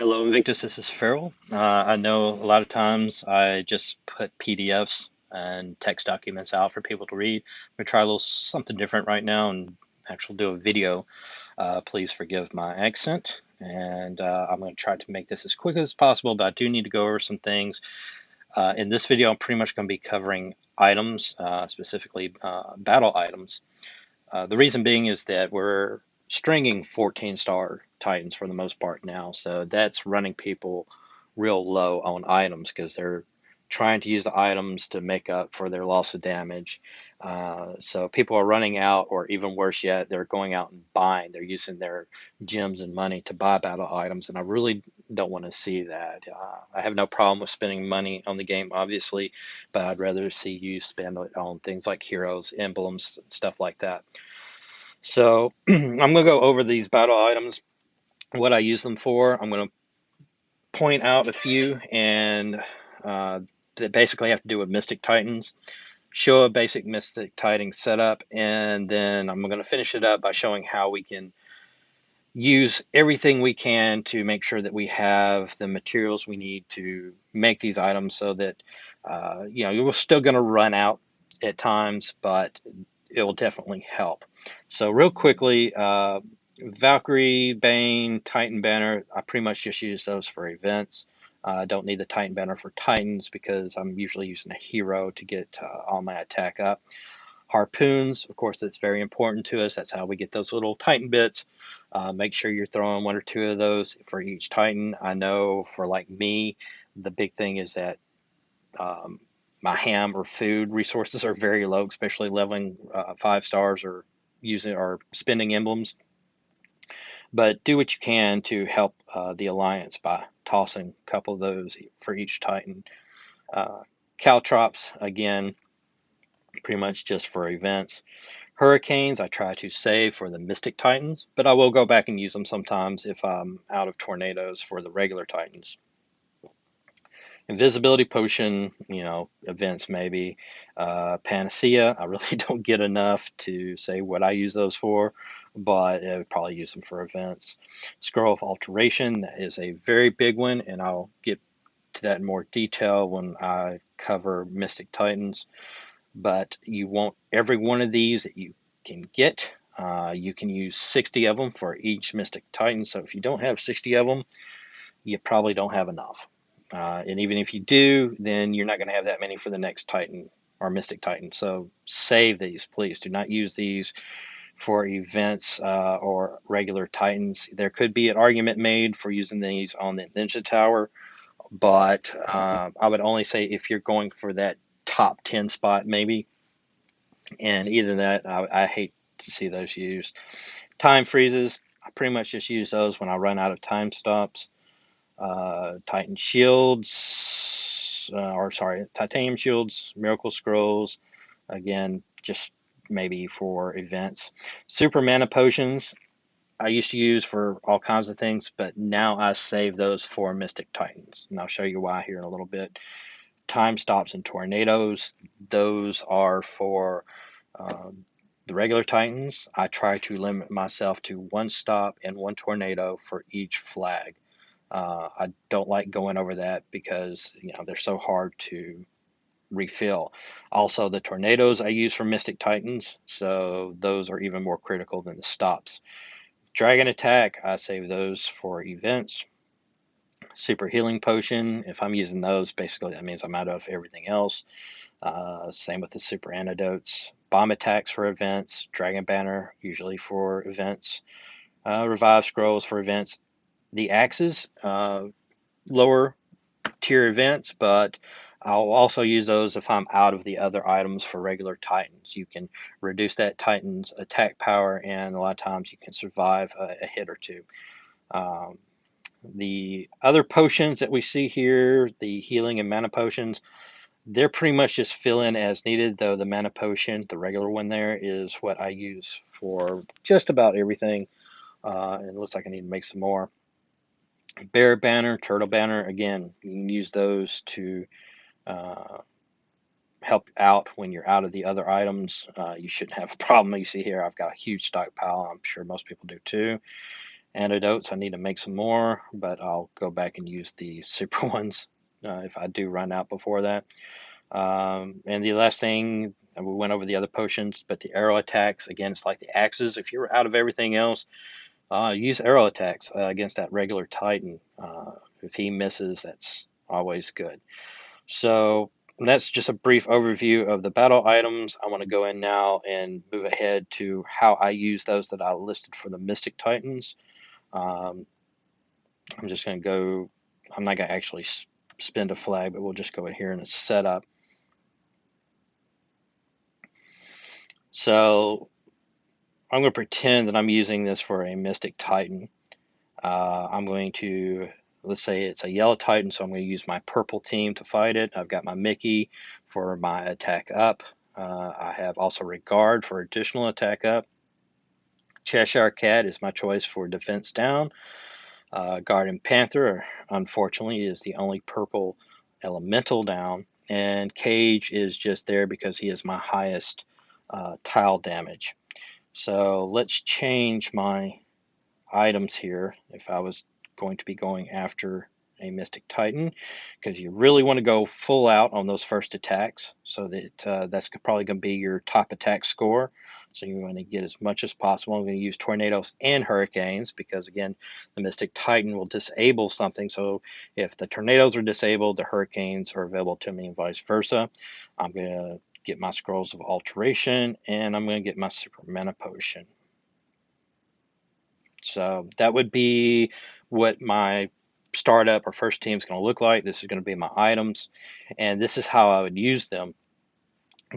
Hello, Invictus. This is Farrell. I know a lot of times I just put PDFs and text documents out for people to read. I'm gonna try a little something different right now and actually do a video. Please forgive my accent, and I'm going to try to make this as quick as possible, but I do need to go over some things. In this video, I'm pretty much going to be covering items, specifically battle items. The reason being is that we're stringing 14-star Titans for the most part now, so that's running people real low on items because they're trying to use the items to make up for their loss of damage. So people are running out, or even worse yet, they're going out and buying. They're using their gems and money to buy battle items, and I really don't want to see that. I have no problem with spending money on the game, obviously, but I'd rather see you spend it on things like heroes, emblems, stuff like that. So I'm going to go over these battle items, what I use them for. I'm going to point out a few and uh, that basically have to do with Mystic Titans, show a basic Mystic Titan setup, and then I'm going to finish it up by showing how we can use everything we can to make sure that we have the materials we need to make these items so that, we're still going to run out at times, but it will definitely help. So real quickly, Valkyrie, Bane, Titan Banner, I pretty much just use those for events. I don't need the Titan Banner for Titans because I'm usually using a hero to get all my attack up. Harpoons, of course, that's very important to us. That's how we get those little Titan bits. Make sure you're throwing one or two of those for each Titan. I know for like me, the big thing is that um, my ham or food resources are very low, especially leveling 5 stars or using or spending emblems. But do what you can to help the alliance by tossing a couple of those for each Titan. Uh, Caltrops, again, pretty much just for events. Hurricanes, I try to save for the Mystic Titans, but I will go back and use them sometimes if I'm out of tornadoes for the regular Titans. Invisibility potion, events maybe. Panacea, I really don't get enough to say what I use those for, but I would probably use them for events. Scroll of Alteration, that is a very big one, and I'll get to that in more detail when I cover Mystic Titans. But you want every one of these that you can get. You can use 60 of them for each Mystic Titan, so if you don't have 60 of them, you probably don't have enough. And even if you do, then you're not going to have that many for the next Titan or Mystic Titan. So save these, please. Do not use these for events or regular Titans. There could be an argument made for using these on the Ninja Tower, but I would only say if you're going for that top 10 spot, maybe. And either that, I hate to see those used. Time freezes, I pretty much just use those when I run out of time stops. Titan shields, or sorry, titanium shields, miracle scrolls, again, just maybe for events. Super mana potions, I used to use for all kinds of things, but now I save those for Mystic Titans, and I'll show you why here in a little bit. Time stops and tornadoes, those are for the regular Titans. I try to limit myself to one stop and one tornado for each flag. I don't like going over that because they're so hard to refill. Also, the tornadoes I use for Mystic Titans, so those are even more critical than the stops. Dragon Attack, I save those for events. Super Healing Potion, if I'm using those, basically that means I'm out of everything else. Same with the Super Antidotes. Bomb Attacks for events. Dragon Banner, usually for events. Revive Scrolls for events. The Axes, lower tier events, but I'll also use those if I'm out of the other items for regular Titans. You can reduce that Titan's attack power, and a lot of times you can survive a hit or two. Um, the other potions that we see here, the healing and mana potions, they're pretty much just fill in as needed, though the mana potion, the regular one there, is what I use for just about everything. And it looks like I need to make some more. Bear Banner, Turtle Banner, again, you can use those to uh, help out when you're out of the other items. You shouldn't have a problem. You see here, I've got a huge stockpile. I'm sure most people do too. antidotes. I need to make some more, but I'll go back and use the super ones if I do run out before that. And the last thing, and we went over the other potions, but the arrow attacks, again, it's like the axes. If you're out of everything else, use arrow attacks against that regular Titan. If he misses, that's always good. So that's just a brief overview of the battle items. I want to go in now and move ahead to how I use those that I listed for the Mystic Titans. Um, I'm just going to go, I'm not going to actually spend a flag, but we'll just go in here and set up. So I'm going to pretend that I'm using this for a Mystic Titan. I'm going to, let's say it's a yellow Titan, so I'm going to use my purple team to fight it. I've got my Mickey for my attack up. I have also Regard for additional attack up. Cheshire Cat is my choice for defense down. Guardian Panther, unfortunately, is the only purple elemental down. And Cage is just there because he is my highest tile damage. So let's change my items here if I was going to be going after a Mystic Titan, because you really want to go full out on those first attacks, so that that's probably going to be your top attack score. So you want to get as much as possible. I'm going to use tornadoes and hurricanes because, again, the Mystic Titan will disable something. So if the tornadoes are disabled, the hurricanes are available to me and vice versa. I'm going to get my scrolls of alteration, and I'm going to get my super mana potion. So that would be what my startup or first team is going to look like. This is going to be my items, and this is how I would use them.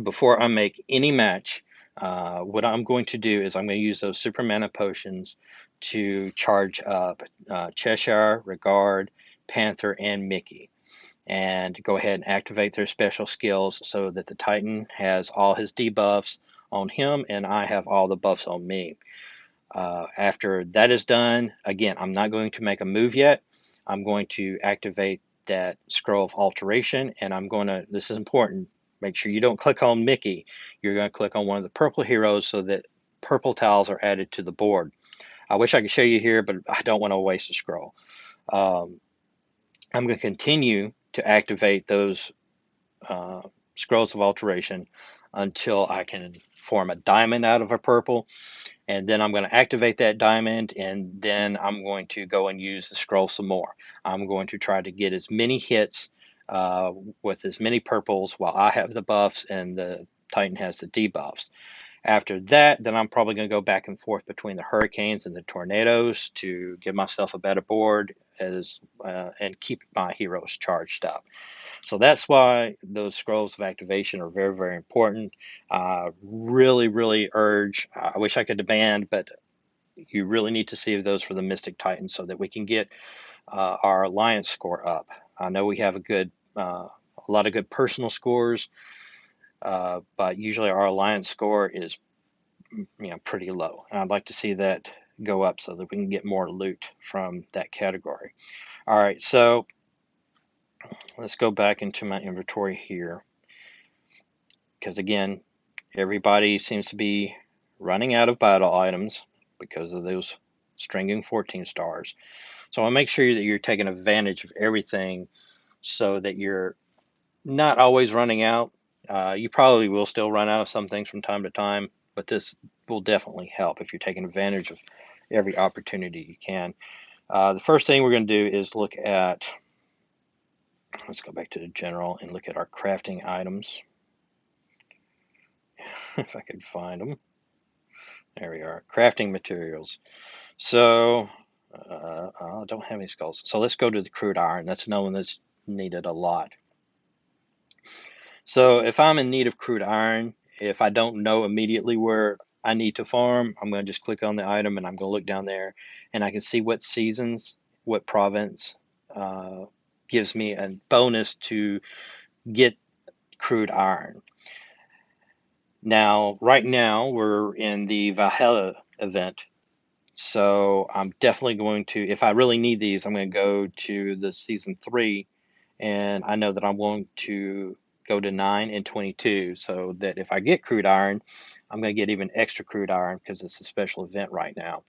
Before I make any match, what I'm going to do is I'm going to use those super mana potions to charge up Cheshire, Regard, Panther, and Mickey, and go ahead and activate their special skills so that the Titan has all his debuffs on him and I have all the buffs on me. After that is done, again, I'm not going to make a move yet. I'm going to activate that scroll of alteration, and I'm going to, this is important, make sure you don't click on Mickey. You're going to click on one of the purple heroes so that purple tiles are added to the board. I wish I could show you here, but I don't want to waste a scroll. I'm going to continue to activate those scrolls of alteration until I can form a diamond out of a purple. And then I'm going to activate that diamond, and then I'm going to go and use the scroll some more. I'm going to try to get as many hits with as many purples while I have the buffs and the Titan has the debuffs. After that, then I'm probably going to go back and forth between the hurricanes and the tornadoes to give myself a better board and keep my heroes charged up. So that's why those scrolls of activation are very, very important. Really, really urge, I wish I could demand, but you really need to see those for the Mystic Titan so that we can get our alliance score up. I know we have a lot of good personal scores, but usually our alliance score is pretty low. And I'd like to see that go up so that we can get more loot from that category. All right, so let's go back into my inventory here. Because again, everybody seems to be running out of battle items because of those stringing 14 stars. So I want to make sure that you're taking advantage of everything so that you're not always running out. You probably will still run out of some things from time to time, but this will definitely help if you're taking advantage of every opportunity you can. The first thing we're going to do is look at, let's go back to the general and look at our crafting items. If I could find them. There we are, crafting materials. So I don't have any skulls. So let's go to the crude iron. That's another one that's needed a lot. So if I'm in need of crude iron, if I don't know immediately where I need to farm, I'm going to just click on the item and I'm going to look down there and I can see what seasons, what province gives me a bonus to get crude iron. Now, right now, we're in the Valhalla event. So I'm definitely going to, if I really need these, I'm going to go to the season 3, and I know that I'm going to go to 9 and 22, so that if I get crude iron, I'm going to get even extra crude iron because it's a special event right now.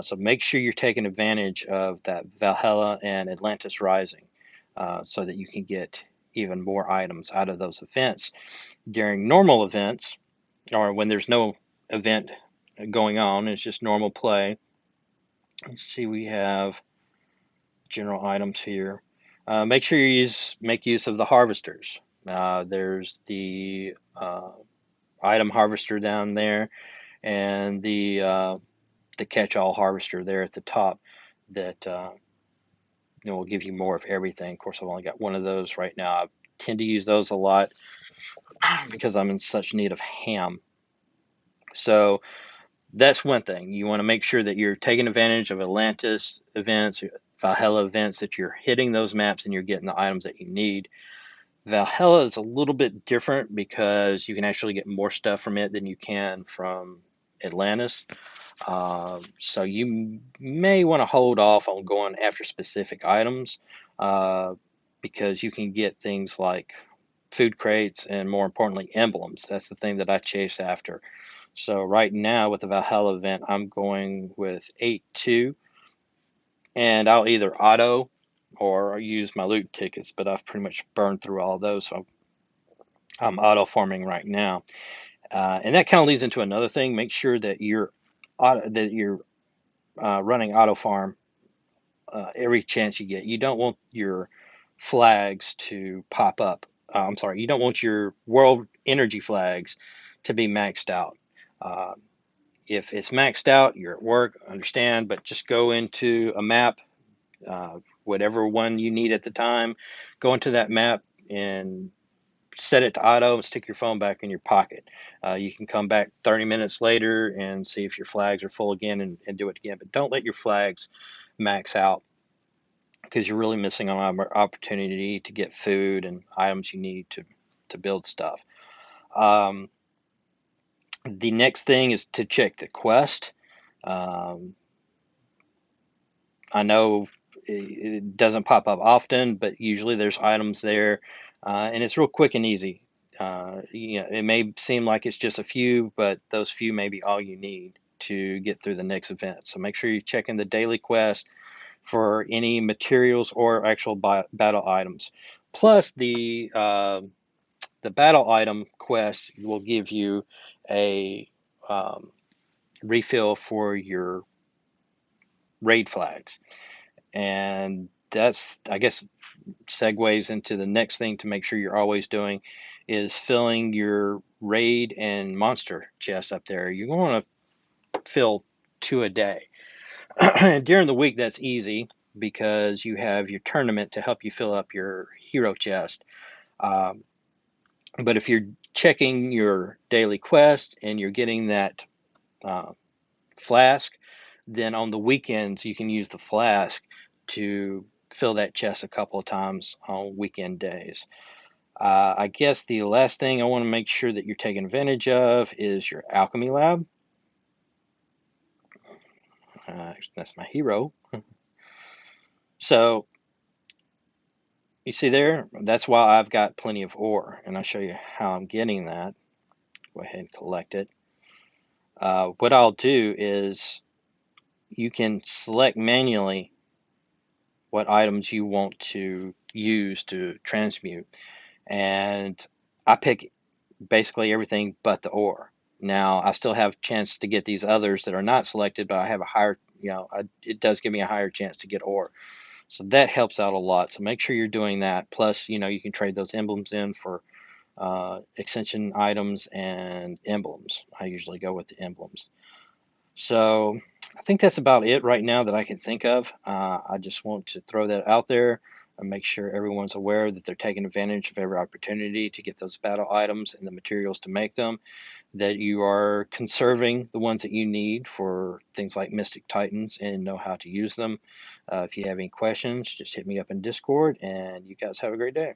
So make sure you're taking advantage of that Valhalla and Atlantis Rising, so that you can get even more items out of those events. During normal events, or when there's no event going on, it's just normal play. Let's see, we have general items here. Make sure you make use of the harvesters. There's the item harvester down there, and the catch-all harvester there at the top that will give you more of everything. Of course, I've only got one of those right now. I tend to use those a lot because I'm in such need of ham. So that's one thing. You want to make sure that you're taking advantage of Atlantis events, Valhalla events, that you're hitting those maps and you're getting the items that you need. Valhalla is a little bit different because you can actually get more stuff from it than you can from Atlantis. So you may want to hold off on going after specific items, uh, because you can get things like food crates and, more importantly, emblems. That's the thing that I chase after. So right now with the Valhalla event, I'm going with 8-2, and I'll either auto or use my loot tickets, but I've pretty much burned through all those, so I'm auto farming right now. And that kind of leads into another thing. Make sure that you're running auto farm every chance you get. You don't want your flags to pop up. I'm sorry, you don't want your world energy flags to be maxed out. Uh, if it's maxed out, you're at work, understand, but just go into a map, whatever one you need at the time, go into that map and set it to auto and stick your phone back in your pocket. You can come back 30 minutes later and see if your flags are full again, and do it again. But don't let your flags max out, because you're really missing on an opportunity to get food and items you need to build stuff. Um, the next thing is to check the quest. Um, I know it doesn't pop up often, but usually there's items there, and it's real quick and easy. It may seem like it's just a few, but those few may be all you need to get through the next event. So make sure you check in the daily quest for any materials or actual battle items. Plus, the battle item quest will give you a um, refill for your raid flags, and that's, I guess, segues into the next thing to make sure you're always doing is filling your raid and monster chest up there. You want to fill 2 a day. During the week, that's easy because you have your tournament to help you fill up your hero chest. Um, but if you're checking your daily quest and you're getting that uh, flask, then on the weekends you can use the flask to fill that chest a couple of times on weekend days. I guess the last thing I want to make sure that you're taking advantage of is your alchemy lab. That's my hero. So you see there, that's why I've got plenty of ore, and I'll show you how I'm getting that. Go ahead and collect it. What I'll do is you can select manually what items you want to use to transmute, and I pick basically everything but the ore. Now I still have a chance to get these others that are not selected, but I have a higher, it does give me a higher chance to get ore. So that helps out a lot. So make sure you're doing that. Plus, you can trade those emblems in for extension items and emblems. I usually go with the emblems. So I think that's about it right now that I can think of. I just want to throw that out there and make sure everyone's aware that they're taking advantage of every opportunity to get those battle items and the materials to make them, that you are conserving the ones that you need for things like Mystic Titans and know how to use them. If you have any questions, just hit me up in Discord, and you guys have a great day.